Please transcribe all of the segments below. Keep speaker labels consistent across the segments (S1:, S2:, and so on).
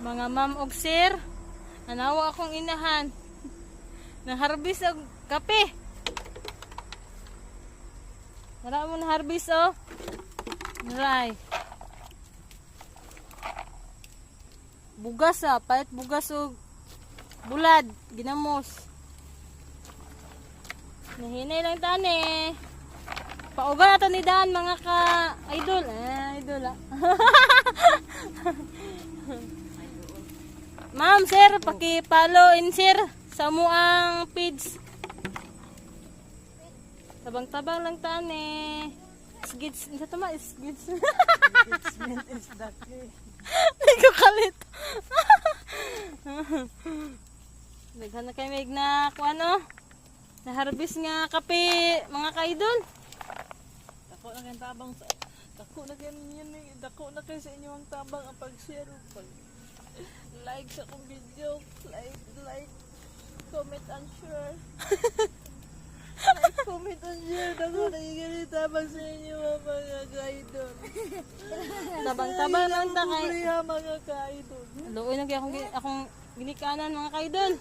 S1: Mga ma'am og sir, anawa akong inahan. Naharbis og kape. Wala mo naharbis oh. Naray. Bugas palit bugas og bulad, ginamos. Nahinay lang tani. Pauga na to ni Dan mga ka-idol. Idol Ma'am, sir, paki-follow in sir sa muang page. Tabang-tabang lang tani. Isgids, isa tama, isgids.
S2: Isment is that way.
S1: Hindi ko kalit. Naghan na kayo may na kung ano. Na-harvest nga kape, mga ka-idol.
S2: Dako na kayo tabang sa... Dako na kayo yun eh. Dako na kayo sa inyong tabang ang pag-share. Like sa akong video. Like, comment and share. Like, comment and share. Dako na yung tabang sa inyo mga ka-idol.
S1: Tabang-tabang lang ta kay.
S2: Kuya mga ka-idol.
S1: Luoy na kaya akong ginikanan mga ka-idol.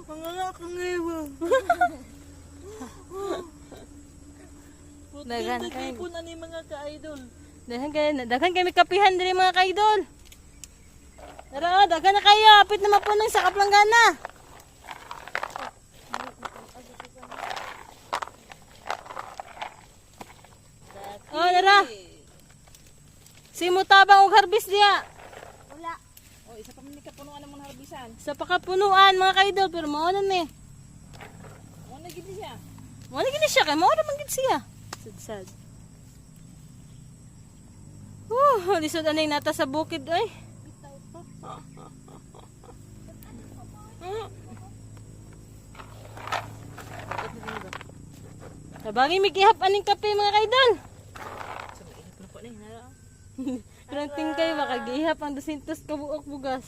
S2: Mga akong ewan.
S1: Daghan
S2: Puti
S1: kayo.
S2: po na ni mga ka-idol.
S1: Daghan kayo may kapihan diri mga ka-idol. Tara, daghan na kayo. Apit na mapuno sa kaplanggana. Oh, tara. Simutabang og harvest diya.
S2: Wala. O, isa pa man kapunuan ng mga harbisan.
S1: Sa pakapunuan mga ka-idol pero mao na ni.
S2: O, nagindi siya.
S1: Mo na gini siya kay mao ra man gid siya. Sad. Lisod anay nata sa bukid ay. Tabangi mikihap aning kape mga ka-idol.
S2: So, ihap na po na yun.
S1: Ranting kayo baka gihap ang 200 kabuok bugas.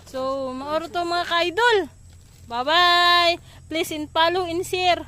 S1: So, maoro to mga ka-idol. Bye-bye. Please follow and share.